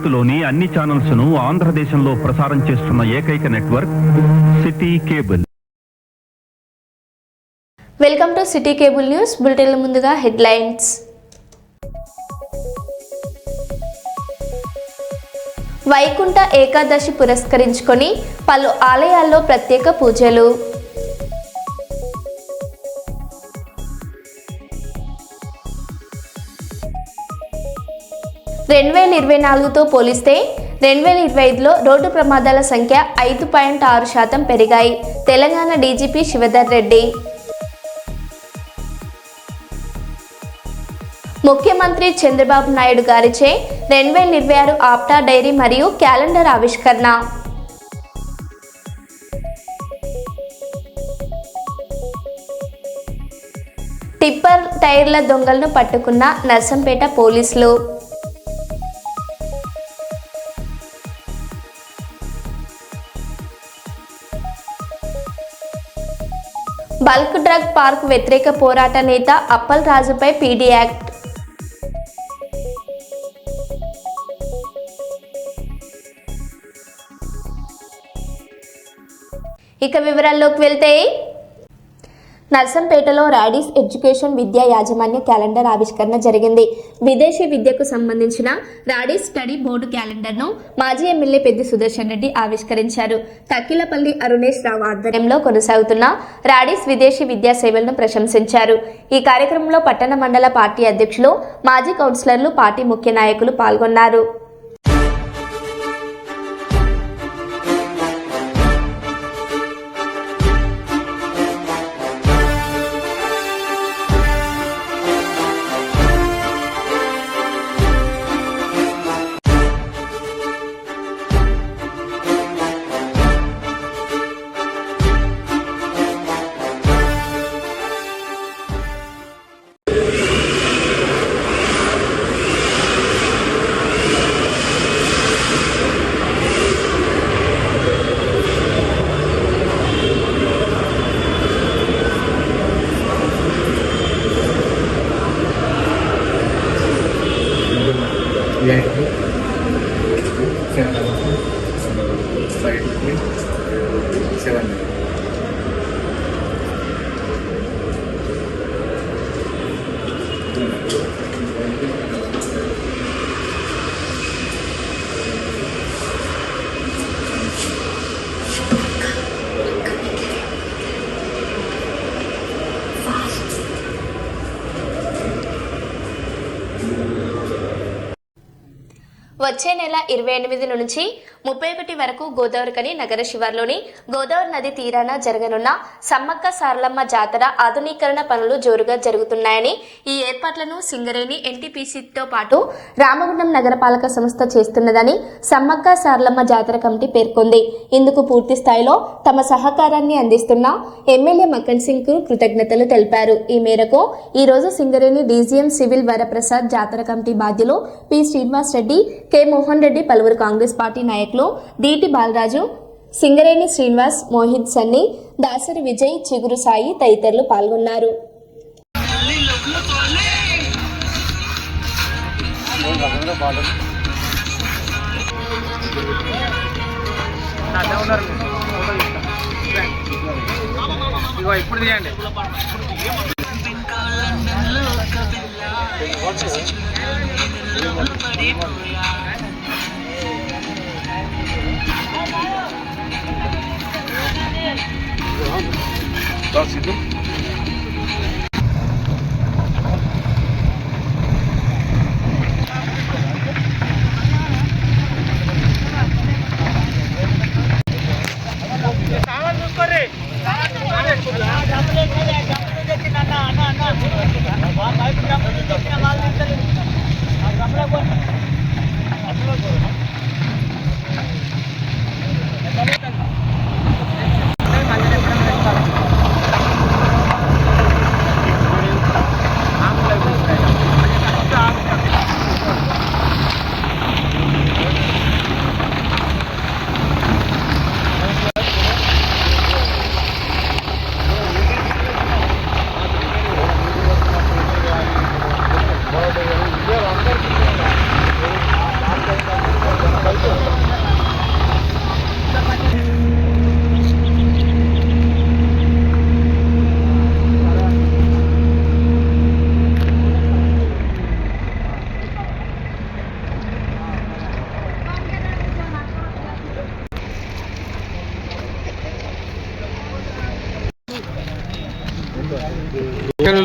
భారత్లోని అన్ని ఛానల్స్ ను ఆంధ్రదేశంలో ప్రసారం చేస్తున్న ఏకైక network city cable. Welcome to city cable news bulletin. ముందుగా హెడ్లైన్స్. వైకుంఠ ఏకాదశి పురస్కరించుకొని పలు ఆలయాల్లో ప్రత్యేక పూజలు. రెండు 2024తో పోలిస్తే 2025లో రోడ్డు ప్రమాదాల సంఖ్య 5.6% పెరిగాయి. తెలంగాణ డీజీపీ శివధర్ రెడ్డి. ముఖ్యమంత్రి చంద్రబాబు నాయుడు గారిచే 2026 ఆప్టా డైరీ మరియు క్యాలెండర్ ఆవిష్కరణ. టిప్పర్ టైర్ల దొంగలను పట్టుకున్న నర్సంపేట పోలీసులు. బల్క్ డ్రగ్ పార్క్ వ్యతిరేక పోరాట నేత అప్పల్ రాజుపై పీడీ యాక్ట్. ఇక వివరాల్లోకి వెళ్తే, నర్సంపేటలో రాడీస్ ఎడ్యుకేషన్ విద్యా యాజమాన్య క్యాలెండర్ ఆవిష్కరణ జరిగింది. విదేశీ విద్యకు సంబంధించిన రాడీస్ స్టడీ బోర్డు క్యాలెండర్ను మాజీ ఎమ్మెల్యే పెద్ది సుదర్శన్ రెడ్డి ఆవిష్కరించారు. తక్కిలపల్లి అరుణేష్ రావు ఆధ్వర్యంలో కొనసాగుతున్న రాడీస్ విదేశీ విద్యా సేవలను ప్రశంసించారు. ఈ కార్యక్రమంలో పట్టణ మండల పార్టీ అధ్యక్షులు, మాజీ కౌన్సిలర్లు, పార్టీ ముఖ్య నాయకులు పాల్గొన్నారు. వచ్చే నెల 28 నుంచి 31 వరకు గోదావరికని నగర శివార్లోని గోదావరి నది తీరాన జరగనున్న సమ్మక్క సారలమ్మ జాతర ఆధునీకరణ పనులు జోరుగా జరుగుతున్నాయని, ఈ ఏర్పాట్లను సింగరేణి ఎన్టీపీసీతో పాటు రామగుండం నగరపాలక సంస్థ చేస్తున్నదని సమ్మక్క సారలమ్మ జాతర కమిటీ పేర్కొంది. ఇందుకు పూర్తి స్థాయిలో తమ సహకారాన్ని అందిస్తున్న ఎమ్మెల్యే మక్కన్ సింగ్ కు కృతజ్ఞతలు తెలిపారు. ఈ మేరకు ఈ రోజు సింగరేణి డీజీఎం సివిల్ వరప్రసాద్, జాతర కమిటీ బాధ్యులు పి శ్రీనివాస్ రెడ్డి, కె మోహన్ రెడ్డి, పలువురు కాంగ్రెస్ పార్టీ నాయకులు దీటి బాలరాజు, సింగరేణి శ్రీనివాస్, మోహిత్ సన్ని, దాసరి విజయ్, చిగురు సాయి తదితరులు పాల్గొన్నారు.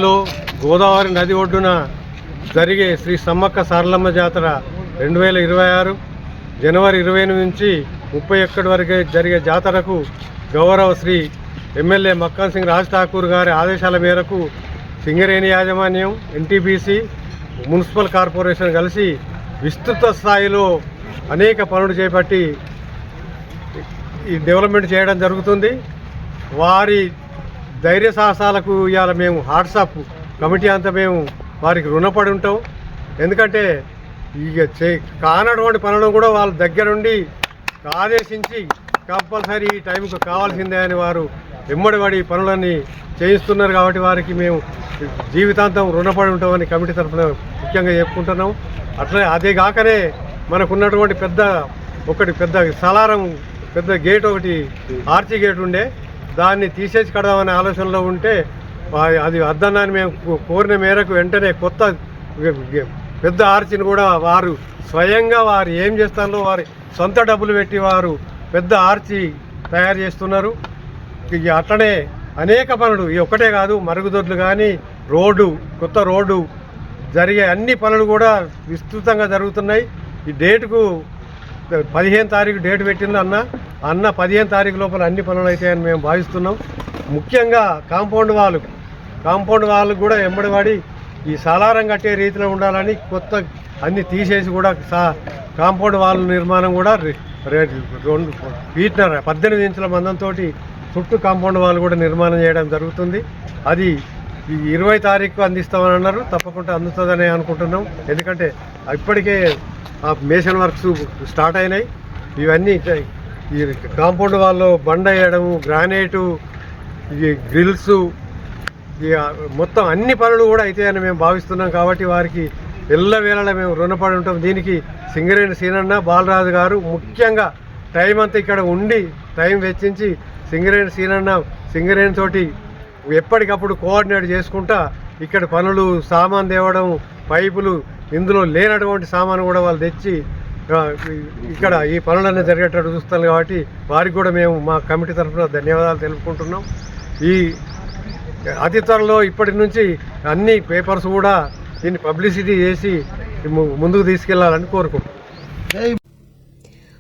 లో గోదావరి నది ఒడ్డున జరిగే శ్రీ సమ్మక్క సారలమ్మ జాతర 2026 జనవరి 28 నుంచి 31 వరకు జరిగే జాతరకు గౌరవ శ్రీ ఎమ్మెల్యే మక్కన్ సింగ్ రాజ్ ఠాకూర్ గారి ఆదేశాల మేరకు సింగరేణి యాజమాన్యం, ఎన్టీపీసీ, మున్సిపల్ కార్పొరేషన్ కలిసి విస్తృత స్థాయిలో అనేక పనులు చేపట్టి ఈ డెవలప్మెంట్ చేయడం జరుగుతుంది. వారి ధైర్య సాహసాలకు ఇవాళ మేము వాట్సాప్ కమిటీ అంతా మేము వారికి రుణపడి ఉంటాం. ఎందుకంటే ఇక కానటువంటి పనులను కూడా వాళ్ళ దగ్గరుండి ఆదేశించి కంపల్సరీ ఈ టైంకు కావాల్సిందే అని వారు ఎమ్మడిపడి పనులన్నీ చేయిస్తున్నారు. కాబట్టి వారికి మేము జీవితాంతం రుణపడి ఉంటామని కమిటీ తరఫున ముఖ్యంగా చెప్పుకుంటున్నాం. అట్లే అదే కాకనే మనకున్నటువంటి పెద్ద సలారం పెద్ద గేట్ ఒకటి ఆర్చి గేట్ ఉండే, దాన్ని తీసేసి కడదామనే ఆలోచనలో ఉంటే అది వద్దన్నాన్ని మేము కోరిన మేరకు వెంటనే కొత్త పెద్ద ఆర్చిని కూడా వారు స్వయంగా వారు ఏం చేస్తారో వారి సొంత డబ్బులు పెట్టి వారు పెద్ద ఆర్చి తయారు చేస్తున్నారు. అట్లనే అనేక పనులు ఈ ఒక్కటే కాదు, మరుగుదొడ్లు కానీ కొత్త రోడ్డు జరిగే అన్ని పనులు కూడా విస్తృతంగా జరుగుతున్నాయి. ఈ డేటుకు 15 తారీఖు డేట్ పెట్టింది అన్న 15 తారీఖు లోపల అన్ని పనులు అవుతాయని మేము భావిస్తున్నాం. ముఖ్యంగా కాంపౌండ్ వాళ్ళు కూడా ఎంబడిపడి ఈ సాలారం కట్టే రీతిలో ఉండాలని కొత్త అన్ని తీసేసి కూడా కాంపౌండ్ వాళ్ళ నిర్మాణం కూడా 18 ఇంచుల మందంతో చుట్టూ కాంపౌండ్ వాళ్ళు కూడా నిర్మాణం చేయడం జరుగుతుంది. అది ఈ 20 తారీఖు అందిస్తామని అన్నారు. తప్పకుండా అందుతుందని అనుకుంటున్నాం. ఎందుకంటే ఇప్పటికే మేషన్ వర్క్స్ స్టార్ట్ అయినాయి. ఇవన్నీ ఈ కాంపౌండ్ వాళ్ళు బండ వేయడము, గ్రానైటు, ఈ గ్రిల్స్, మొత్తం అన్ని పనులు కూడా అవుతాయని మేము భావిస్తున్నాం. కాబట్టి వారికి ఎల్లవేళలా మేము రుణపడి ఉంటాం. దీనికి సింగరేణి సీనన్న, బాలరాజు గారు ముఖ్యంగా టైం అంతా ఇక్కడ ఉండి టైం వెచ్చించి సింగరేణి తోటి ఎప్పటికప్పుడు కోఆర్డినేట్ చేసుకుంటా ఇక్కడ పనులు, సామాన్ తేవడం, పైపులు, ఇందులో లేనటువంటి సామాను కూడా వాళ్ళు తెచ్చి ఇక్కడ ఈ పనులన్నీ జరిగేటట్టు చూస్తాం. కాబట్టి వారికి కూడా మేము మా కమిటీ తరఫున ధన్యవాదాలు తెలుపుకుంటున్నాం. ఈ అతి త్వరలో ఇప్పటి నుంచి అన్ని పేపర్స్ కూడా దీన్ని పబ్లిసిటీ చేసి ముందుకు తీసుకెళ్లాలని కోరుకుంటున్నాం.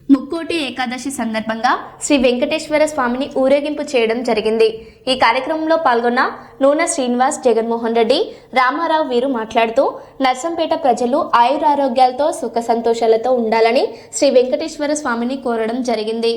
ముక్కోటి ఏకాదశి సందర్భంగా శ్రీ వెంకటేశ్వర స్వామిని ఊరేగింపు చేయడం జరిగింది. ఈ కార్యక్రమంలో పాల్గొన్న నూనె శ్రీనివాస్, జగన్మోహన్ రెడ్డి, రామారావు వీరు మాట్లాడుతూ నర్సంపేట ప్రజలు ఆయురారోగ్యాలతో సుఖ సంతోషాలతో ఉండాలని శ్రీ వెంకటేశ్వర స్వామిని కోరడం జరిగింది.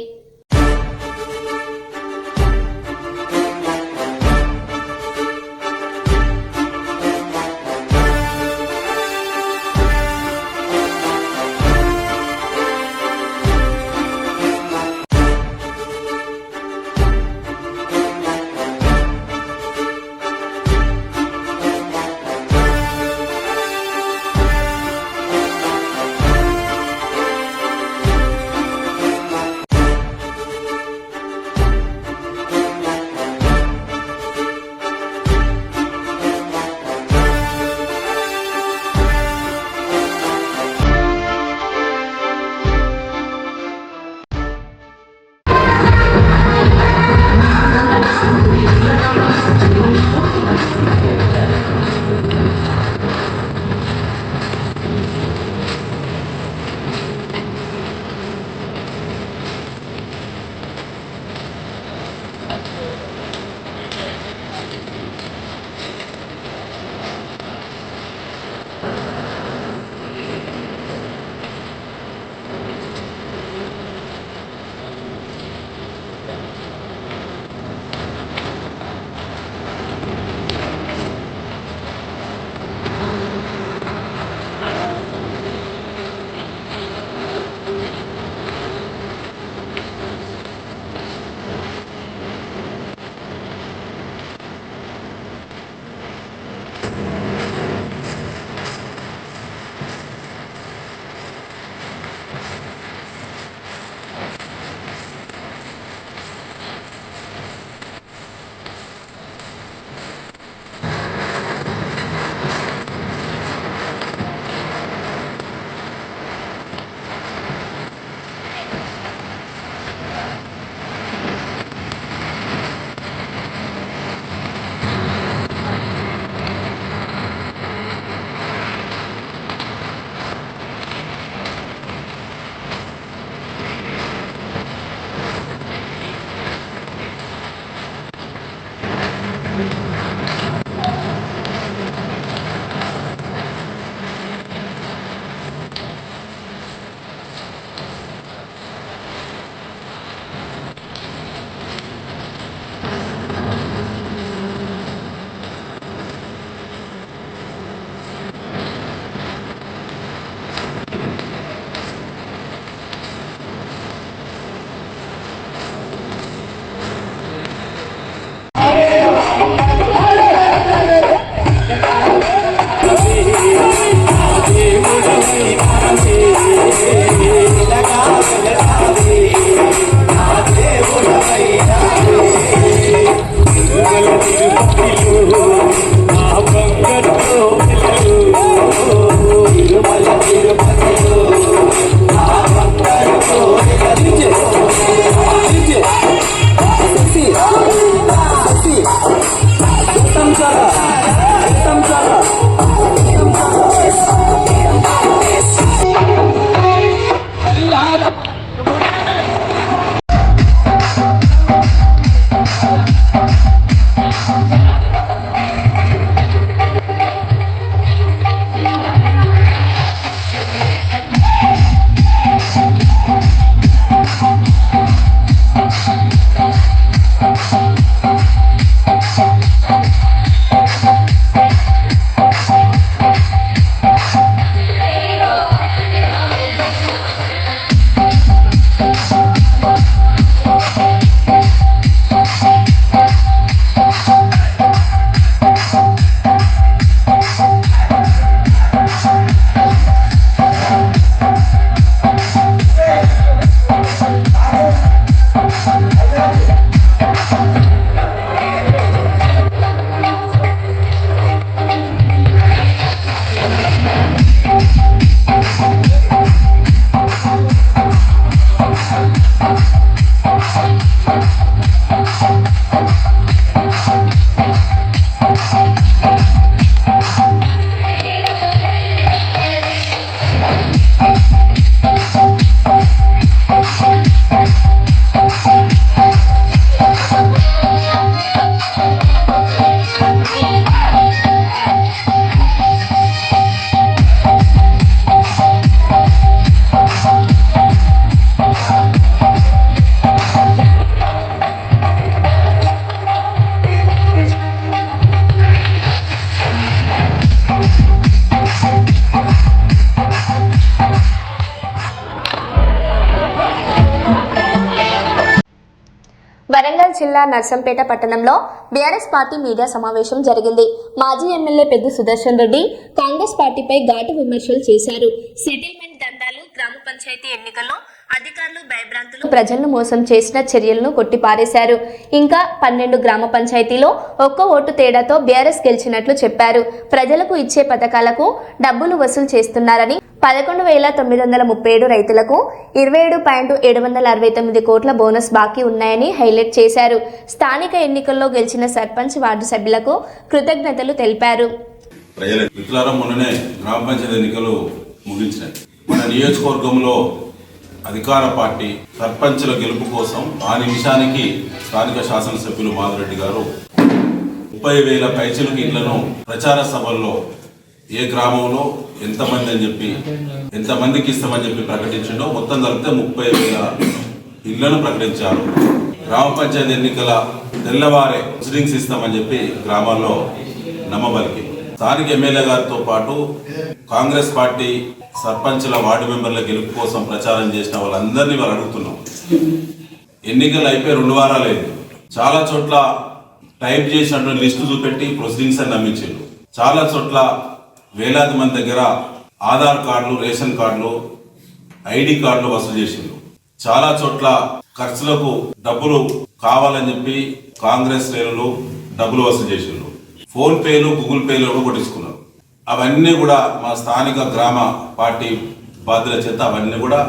వరంగల్ జిల్లా నర్సంపేట పట్టణంలో బీఆర్ఎస్ పార్టీ మీడియా సమావేశం జరిగింది. మాజీ ఎమ్మెల్యే పెద్ది సుదర్శన్ రెడ్డి కాంగ్రెస్ పార్టీపై ఘాటు విమర్శలు చేశారు. సెటిల్మెంట్ దందాలు, గ్రామ పంచాయతీ ఎన్నికల్లో అధికారులు భయభ్రాంతులు ప్రజలను మోసం చేసిన చర్యలను కొట్టిపారేశారు. ఇంకా 12 గ్రామ పంచాయతీలో ఒక్క ఓటు తేడాతో బీఆర్ఎస్ గెలిచినట్లు చెప్పారు. ప్రజలకు ఇచ్చే పథకాలకు డబ్బులు వసూలు చేస్తున్నారని 11,937 రైతులకు 27.769 కోట్ల బోనస్ బాకీ ఉన్నాయని హైలైట్ చేశారు. స్థానిక ఎన్నికల్లో గెలిచిన సర్పంచ్, వార్డు సభ్యులకు కృతజ్ఞతలు తెలిపారు. మొన్ననే గ్రామ పంచాయతీ ఎన్నికలు ముగించాయి. మన నియోజకవర్గంలో అధికార పార్టీ సర్పంచుల గెలుపు కోసం ఆ నిమిషానికి స్థానిక శాసనసభ్యులు మాధురెడ్డి గారు 30,000 పైచిలకు ఇళ్లను ప్రచార సభల్లో ఏ గ్రామంలో ఎంతమంది అని చెప్పి ఎంతమందికి ఇస్తామని చెప్పి ప్రకటించిండో మొత్తం కలిపితే 30,000 ఇళ్లను ప్రకటించారు. గ్రామ పంచాయతీ ఎన్నికల తెల్లవారే ప్రొసీడింగ్స్ ఇస్తామని చెప్పి గ్రామాల్లో నమ్మబలికి స్థానిక ఎమ్మెల్యే గారితో పాటు కాంగ్రెస్ పార్టీ సర్పంచుల, వార్డు మెంబర్ల గెలుపు కోసం ప్రచారం చేసిన వాళ్ళందరినీ వాళ్ళు అడుగుతున్నాం. ఎన్నికలు అయిపోయి 2 వారాలు అయింది. చాలా చోట్ల టైప్ చేసినటువంటి లిస్టు చూపెట్టి ప్రొసీడింగ్స్ అని నమ్మించారు. చాలా చోట్ల వేలాది మంది దగ్గర ఆధార్ కార్డులు, రేషన్ కార్డులు, ఐడి కార్డులు వసూలు చేసిండ్రు. చాలా చోట్ల ఖర్చులకు డబ్బులు కావాలని చెప్పి కాంగ్రెస్ శ్రేణులు డబ్బులు వసూలు చేసిండ్రు. ఫోన్ పేలు, గూగుల్ పేలు కూడా కొట్టించుకున్నారు. అవన్నీ కూడా మా స్థానిక గ్రామ పార్టీ బాధ్యుల చేత అవన్నీ కూడా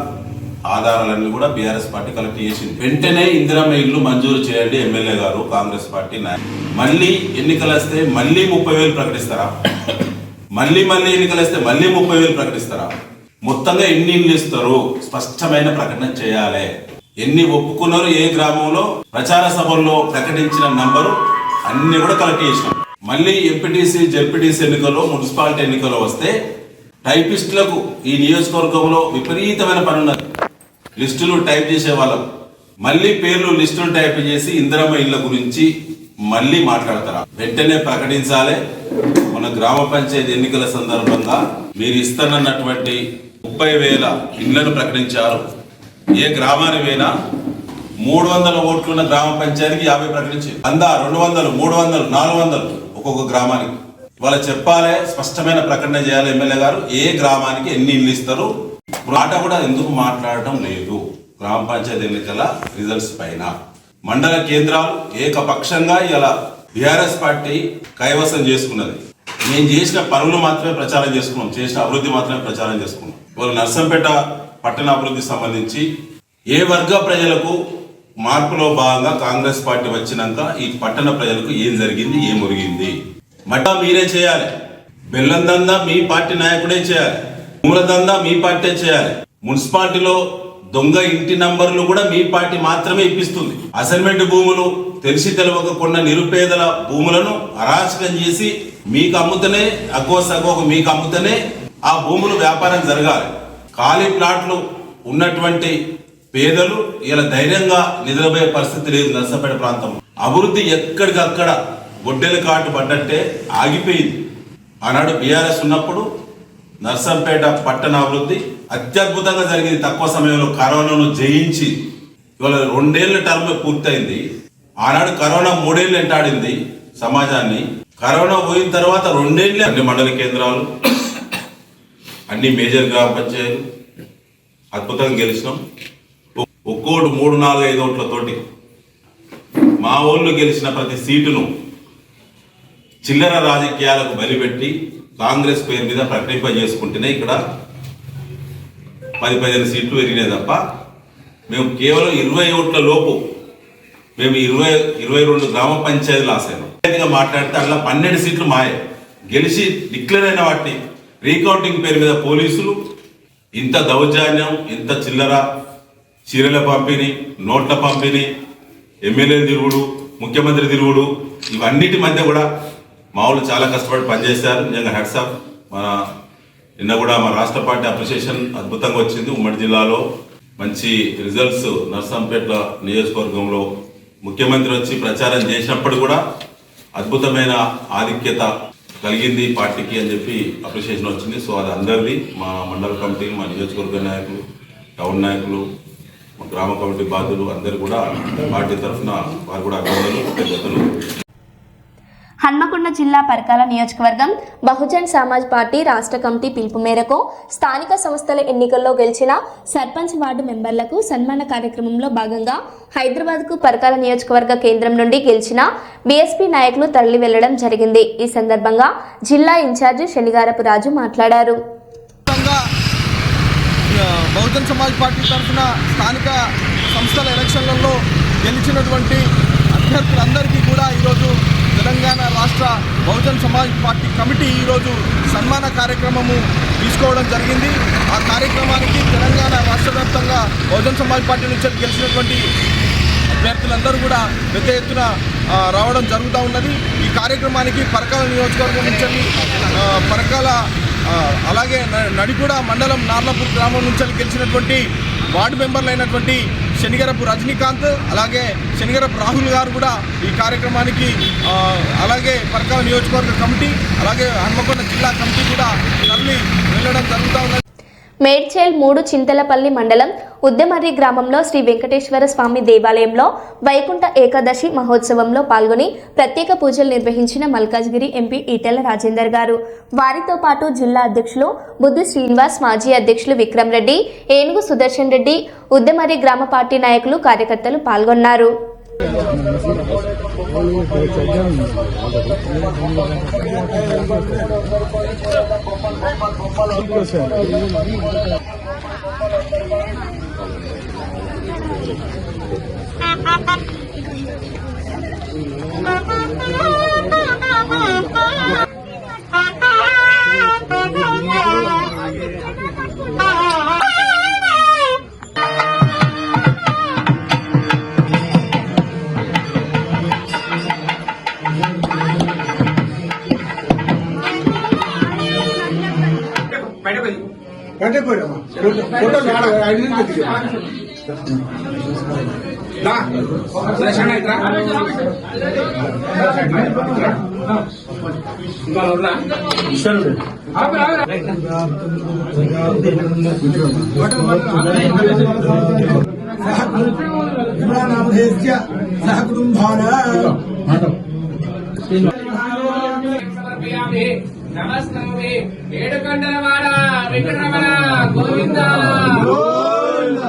ఆధారాలన్నీ కూడా బీఆర్ఎస్ పార్టీ కలెక్ట్ చేసింది. వెంటనే ఇందిరమ్మ ఇల్లు మంజూరు చేయండి ఎమ్మెల్యే గారు, కాంగ్రెస్ పార్టీ నాయకులు. మళ్ళీ ఎన్నికలు వస్తే మళ్ళీ 30,000 ప్రకటిస్తారా? మళ్ళీ ఎన్నికలు వస్తే మళ్ళీ 30,000 ప్రకటిస్తారా? మొత్తంగా ఎన్ని ఇల్లు ఇస్తారు స్పష్టమైన ప్రకటన చేయాలి. ఎన్ని ఒప్పుకున్నారు, ఏ గ్రామంలో ప్రచార సభల్లో ప్రకటించిన నంబరు అన్ని కూడా కలెక్ట్ చేసినాం. మళ్ళీ ఎంపీటీసీ, జెడ్పీటీసీ ఎన్నికల్లో, మున్సిపాలిటీ ఎన్నికల్లో వస్తే టైపిస్టులకు ఈ నియోజకవర్గంలో విపరీతమైన పని ఉన్నది. లిస్టులు టైప్ చేసే వాళ్ళం మళ్ళీ పేర్లు లిస్టులు టైప్ చేసి ఇందిరమ్మ ఇళ్ల గురించి మళ్ళీ మాట్లాడతారా? వెంటనే ప్రకటించాలి. మన గ్రామ పంచాయతీ ఎన్నికల సందర్భంగా మీరు ఇస్తానన్నటువంటి 30,000 ఇళ్లను ప్రకటించారు. ఏ గ్రామానికి పోయినా 300 ఓట్లున్న గ్రామ పంచాయతీకి 50 ప్రకటించి 100, 200, 300, 400 ఒక్కొక్క గ్రామానికి వాళ్ళు చెప్పాలి. స్పష్టమైన ప్రకటన చేయాలి ఎమ్మెల్యే గారు. ఏ గ్రామానికి ఎన్ని ఇల్లు ఇస్తారు మాట కూడా ఎందుకు మాట్లాడటం లేదు. గ్రామ పంచాయతీ ఎన్నికల రిజల్ట్స్ పైన మండల కేంద్రాలు ఏకపక్షంగా ఇలా బీఆర్ఎస్ పార్టీ కైవసం చేసుకున్నది. మేము చేసిన పనులు మాత్రమే ప్రచారం చేసుకున్నాం, చేసిన అభివృద్ధి మాత్రమే ప్రచారం చేసుకున్నాం. ఇవాళ నర్సంపేట పట్టణ అభివృద్ధికి సంబంధించి ఏ వర్గ ప్రజలకు మార్పులో భాగంగా కాంగ్రెస్ పార్టీ వచ్చినాక ఈ పట్టణ ప్రజలకు ఏం జరిగింది, ఏం ఒరిగింది, మఠ మీరే చేయాలి, బెల్లం దందా మీ పార్టీ నాయకుడే చేయాలి, భూముల దందా మీ పార్టీ చేయాలి, మున్సిపాలిటీలో దొంగ ఇంటి నంబర్లు కూడా మీ పార్టీ మాత్రమే ఇప్పిస్తుంది. అసైన్మెంట్ భూములు తెలిసి తెలవక కొన్న నిరుపేదల భూములను అరాచకం చేసి మీకు అమ్ముతనే అగ్గోసగ్గోకు మీకు అమ్ముతనే ఆ భూములు వ్యాపారం జరగాలి. ఖాళీ ప్లాట్లు ఉన్నటువంటి పేదలు ఇలా ధైర్యంగా నిద్రపోయే పరిస్థితి లేదు. నర్సంపేట ప్రాంతం అభివృద్ధి ఎక్కడికక్కడ గొడ్డెల కాటు పడ్డట్టే ఆగిపోయింది. ఆనాడు బీఆర్ఎస్ ఉన్నప్పుడు నర్సంపేట పట్టణ అభివృద్ధి అత్యద్భుతంగా జరిగింది. తక్కువ సమయంలో కరోనాను జయించి ఇవాళ 2 ఏళ్ల టర్మ్ పూర్తయింది. ఆనాడు కరోనా 3 ఏళ్ళు వెంటాడింది సమాజాన్ని. కరోనా పోయిన తర్వాత 2 ఏళ్ళే అన్ని మండల కేంద్రాలు, అన్ని మేజర్ గ్రామ పంచాయతీలు అద్భుతంగా గెలిచినాం. ఒక్కోటి 3, 4, 5 ఓట్లతోటి మా ఊళ్ళు గెలిచిన ప్రతి సీటును చిల్లర రాజకీయాలకు బలిపెట్టి కాంగ్రెస్ పేరు మీద ప్రకటింపజేసుకుంటేనే ఇక్కడ 10-15 సీట్లు పెరిగినాయి తప్ప మేము కేవలం 20 ఓట్ల లోపు మేము 22 గ్రామ పంచాయతీలు ఆశాను మాట్లాడితే అలా 12 సీట్లు మాయే గెలిచి డిక్లేర్ అయిన వాటిని రీకౌంటింగ్ పేరు మీద పోలీసులు ఇంత దౌర్జన్యం, ఇంత చిల్లర, చీరల పంపిణీ, నోట్ల పంపిణీ, ఎమ్మెల్యే తిరుగుడు, ముఖ్యమంత్రి తిరుగుడు, ఇవన్నిటి మధ్య కూడా మా వాళ్ళు చాలా కష్టపడి పనిచేశారు. నిజంగా హ్యాట్స్ ఆఫ్. నిన్న కూడా మా రాష్ట్ర పార్టీ అప్రిషియేషన్ అద్భుతంగా వచ్చింది. ఉమ్మడి జిల్లాలో మంచి రిజల్ట్స్ నర్సంపేట నియోజకవర్గంలో ముఖ్యమంత్రి వచ్చి ప్రచారం చేసినప్పుడు కూడా అద్భుతమైన ఆధిక్యత కలిగింది పార్టీకి అని చెప్పి అప్రిషియేషన్ వచ్చింది. సో అది అందరిది, మా మండల కమిటీ, మా నియోజకవర్గ నాయకులు, టౌన్ నాయకులు, మా గ్రామ కమిటీ బాధ్యులు అందరూ కూడా పార్టీ తరఫున వారు కూడా అభినందనలు. హన్మకొండ జిల్లా పరకాల నియోజకవర్గం బహుజన్ సమాజ్ పార్టీ రాష్ట్ర కమిటీ పిలుపు మేరకు స్థానిక సంస్థల ఎన్నికల్లో గెలిచిన సర్పంచ్ వార్డు మెంబర్లకు సన్మాన కార్యక్రమంలో భాగంగా హైదరాబాద్కు పరకాల నియోజకవర్గ కేంద్రం నుండి గెలిచిన బీఎస్పీ నాయకులు తరలి వెళ్లడం జరిగింది. ఈ సందర్భంగా జిల్లా ఇన్ఛార్జి శనిగారపు రాజు మాట్లాడారు. బహుజన్ సమాజ్ పార్టీ తరఫున స్థానిక సంస్థల ఎలక్షన్లలో గెలిచినటువంటి అభ్యర్థులందరికీ కూడా ఈరోజు తెలంగాణ రాష్ట్ర బహుజన్ సమాజ్ పార్టీ కమిటీ ఈరోజు సన్మాన కార్యక్రమము తీసుకోవడం జరిగింది. ఆ కార్యక్రమానికి తెలంగాణ రాష్ట్ర వ్యాప్తంగా బహుజన్ సమాజ్ పార్టీ నుంచి గెలిచినటువంటి అభ్యర్థులందరూ కూడా పెద్ద ఎత్తున రావడం జరుగుతూ ఉన్నది. ఈ కార్యక్రమానికి పరకాల నియోజకవర్గం నుంచి పరకాల అలాగే నడిగూడ మండలం నార్లపూర్ గ్రామం నుంచి గెలిచినటువంటి వార్డు మెంబర్లు అయినటువంటి శనిగరపు రజనీకాంత్, అలాగే శనిగరపు రాహుల్ గారు కూడా ఈ కార్యక్రమానికి, అలాగే పరకాల నియోజకవర్గ కమిటీ, అలాగే హన్మకొండ జిల్లా కమిటీ కూడా తరలి వెళ్ళడం జరుగుతూ ఉన్నది. మేడ్చల్ 3 చింతలపల్లి మండలం ఉద్దెమర్రి గ్రామంలో శ్రీ వెంకటేశ్వర స్వామి దేవాలయంలో వైకుంఠ ఏకాదశి మహోత్సవంలో పాల్గొని ప్రత్యేక పూజలు నిర్వహించిన మల్కాజ్గిరి ఎంపీ ఈటెల రాజేందర్ గారు. వారితో పాటు జిల్లా అధ్యక్షులు బుద్ధి శ్రీనివాస్, మాజీ అధ్యక్షులు విక్రమ్ రెడ్డి, ఏనుగు సుదర్శన్ రెడ్డి, ఉద్దెమర్రి గ్రామ పార్టీ నాయకులు, కార్యకర్తలు పాల్గొన్నారు. నమస్కారం. ఏడుకొండలవాడ వెంకటరమణ గోవింద గోవింద.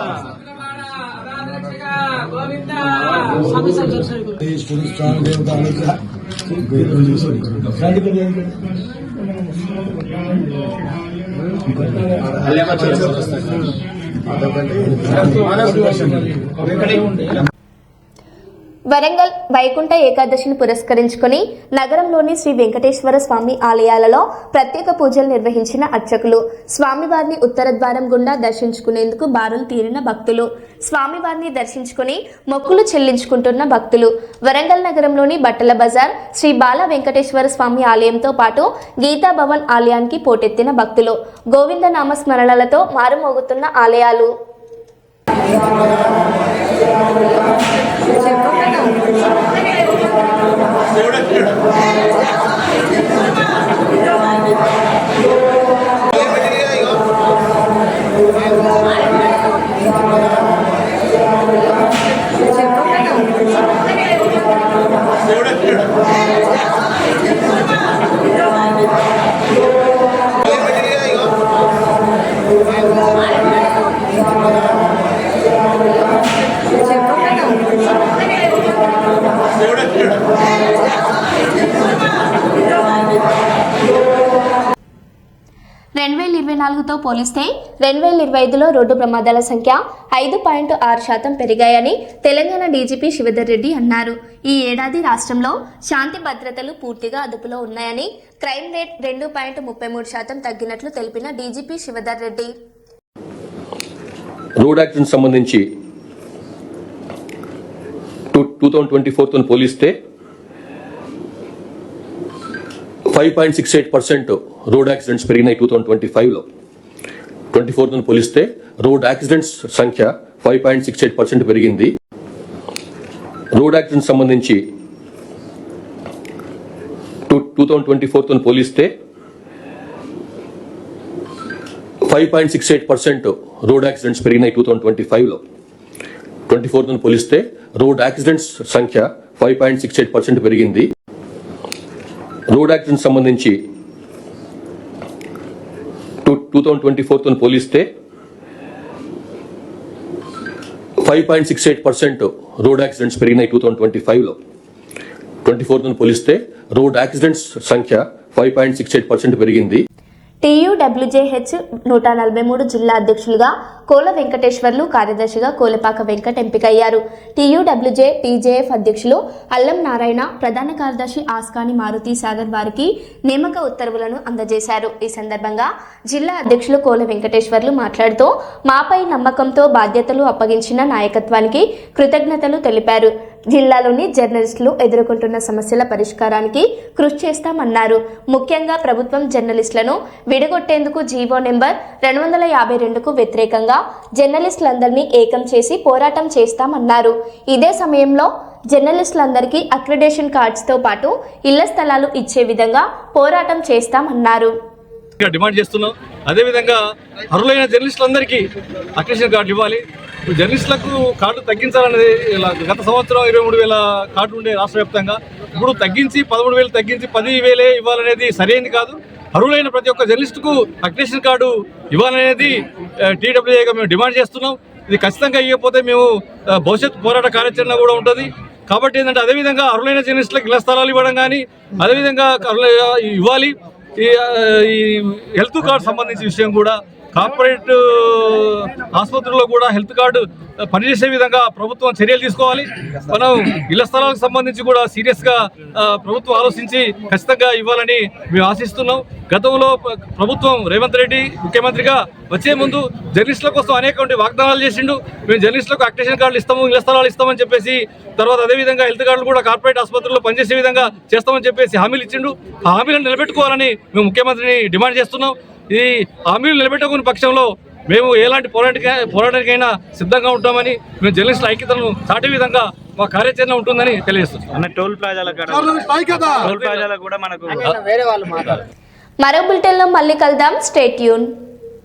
వరంగల్ వైకుంఠ ఏకాదశిని పురస్కరించుకొని నగరంలోని శ్రీ వెంకటేశ్వర స్వామి ఆలయాలలో ప్రత్యేక పూజలు నిర్వహించిన అర్చకులు, స్వామివారిని ఉత్తర ద్వారం గుండా దర్శించుకునేందుకు బారులు తీరిన భక్తులు, స్వామివారిని దర్శించుకుని మొక్కులు చెల్లించుకుంటున్న భక్తులు. వరంగల్ నగరంలోని బట్టల బజార్ శ్రీ బాల వెంకటేశ్వర స్వామి ఆలయంతో పాటు గీతా భవన్ ఆలయానికి పోటెత్తిన భక్తులు, గోవింద నామ స్మరణలతో మారుమోగుతున్న ఆలయాలు. తో పోలిస్తే 2025లో రోడ్డు ప్రమాదాల సంఖ్య 5.6% పెరిగాయని తెలంగాణ డీజీపీ శివధర్ రెడ్డి అన్నారు. ఈ ఏడాది రాష్ట్రంలో శాంతి భద్రతలు పూర్తిగా అదుపులో ఉన్నాయని, క్రైమ్ రేట్ 2.33% తగ్గినట్లు తెలిపిన DGP Shivadhar Reddy road accident సంబంధించి 2024తో పోలిస్తే 5.68% రోడ్ యాక్సిడెంట్స్ పెరిగినాయి. 2025లో 24తో పోలిస్తే రోడ్ యాక్సిడెంట్స్ సంఖ్య 5.68% పెరిగింది. రోడ్ యాక్సిడెంట్స్ సంబంధించి 2024తో పోలిస్తే 5.68% రోడ్ యాక్సిడెంట్స్ పెరిగినాయి. 2025లో 24తో పోలిస్తే రోడ్ యాక్సిడెంట్స్ సంఖ్య 5.68% పెరిగింది. రోడ్ యాక్సిడెంట్స్ సంబంధించి 2024తో పోలిస్తే 5.68% రోడ్ యాక్సిడెంట్స్ పెరిగినాయి. 2025లో 24తో పోలిస్తే రోడ్ యాక్సిడెంట్స్ సంఖ్య 5.68% పెరిగింది. TUWJH 143 జిల్లా అధ్యక్షులుగా కోల వెంకటేశ్వర్లు, కార్యదర్శిగా కోలపాక వెంకట్ ఎంపికయ్యారు. TUWJ TJF అధ్యక్షులు అల్లం నారాయణ, ప్రధాన కార్యదర్శి ఆస్కాని మారుతి సాగర్ వారికి నియామక ఉత్తర్వులను అందజేశారు. ఈ సందర్భంగా జిల్లా అధ్యక్షులు కోల వెంకటేశ్వర్లు మాట్లాడుతూ, మాపై నమ్మకంతో బాధ్యతలు అప్పగించిన నాయకత్వానికి కృతజ్ఞతలు తెలిపారు. జిల్లాలోని జర్నలిస్టులు ఎదుర్కొంటున్న సమస్యల పరిష్కారానికి కృషి చేస్తామన్నారు. ముఖ్యంగా ప్రభుత్వం జర్నలిస్టులను విడగొట్టేందుకు జీవో నెంబర్ 252కు వ్యతిరేకంగా జర్నలిస్టులందరినీ ఏకం చేసి పోరాటం చేస్తామన్నారు. ఇదే సమయంలో జర్నలిస్టులందరికీ అక్రిడేషన్ కార్డ్స్తో పాటు ఇళ్ల స్థలాలు ఇచ్చే విధంగా పోరాటం చేస్తామన్నారు. డిమాండ్ చేస్తున్నాం. అదేవిధంగా అర్హులైన జర్నలిస్టులందరికీ అక్రిడేషన్ కార్డు ఇవ్వాలి. జర్నలిస్టులకు కార్డు తగ్గించాలనేది గత సంవత్సరం 23,000 కార్డులు ఉండే రాష్ట్ర వ్యాప్తంగా. ఇప్పుడు తగ్గించి 13,000 తగ్గించి 10,000 ఇవ్వాలనేది సరైనది కాదు. అర్హులైన ప్రతి ఒక్క జర్నలిస్టుకు అక్రిడేషన్ కార్డు ఇవ్వాలనేది TWJగా మేము డిమాండ్ చేస్తున్నాం. ఇది ఖచ్చితంగా ఇవ్వకపోతే మేము భవిష్యత్ పోరాట కార్యాచరణ కూడా ఉంటుంది. కాబట్టి ఏంటంటే అదేవిధంగా అర్హులైన జర్నలిస్టులకు ఇళ్ల స్థలాలు ఇవ్వడం కానీ, అదేవిధంగా ఇవ్వాలి. ఈ హెల్త్ కార్డు సంబంధించిన విషయం కూడా కార్పొరేట్ ఆసుపత్రుల్లో కూడా హెల్త్ కార్డు పనిచేసే విధంగా ప్రభుత్వం చర్యలు తీసుకోవాలి. మనం ఇళ్ల స్థలాలకు సంబంధించి కూడా సీరియస్గా ప్రభుత్వం ఆలోచించి ఖచ్చితంగా ఇవ్వాలని మేము ఆశిస్తున్నాం. గతంలో ప్రభుత్వం రేవంత్ రెడ్డి ముఖ్యమంత్రిగా వచ్చే ముందు జర్నలిస్టుల కోసం అనేక వాగ్దానాలు చేసిండు. మేము జర్నలిస్టులకు అక్రిడేషన్ కార్డులు ఇస్తాము, ఇళ్ల స్థలాలు ఇస్తామని చెప్పేసి, తర్వాత అదేవిధంగా హెల్త్ కార్డులు కూడా కార్పొరేట్ ఆసుపత్రుల్లో పనిచేసే విధంగా చేస్తామని చెప్పేసి హామీలు ఇచ్చిండు. ఆ హామీలను నిలబెట్టుకోవాలని మేము ముఖ్యమంత్రిని డిమాండ్ చేస్తున్నాం. ఈ హామీలు నిలబెట్టుకునే పక్షంలో మేము ఎలాంటి పోరాటానికైనా సిద్ధంగా ఉంటామని, మేము జర్నలిస్టుల ఐక్యతను చాటే విధంగా మా కార్యాచరణ ఉంటుందని తెలియజేస్తున్నాం. మరో బులెటిన్లో మళ్ళీ కలుద్దాం. Stay tune.